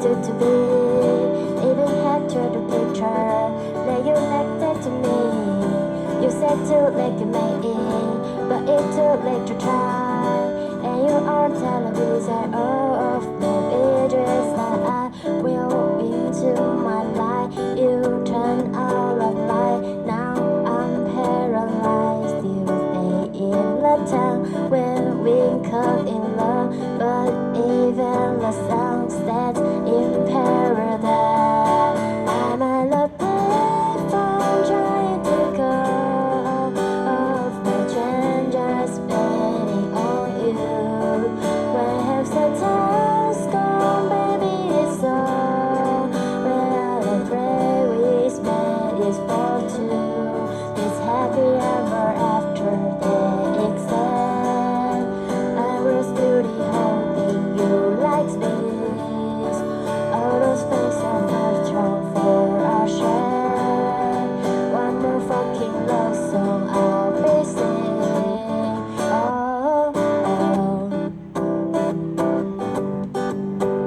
wanted to be. Even after the picture that you connected to me. You said too late to make it, but it's too late to try. And you are television of maybe just like I will into my life. You turn out of light. Now I'm paralyzed. You stay in the town when we come in.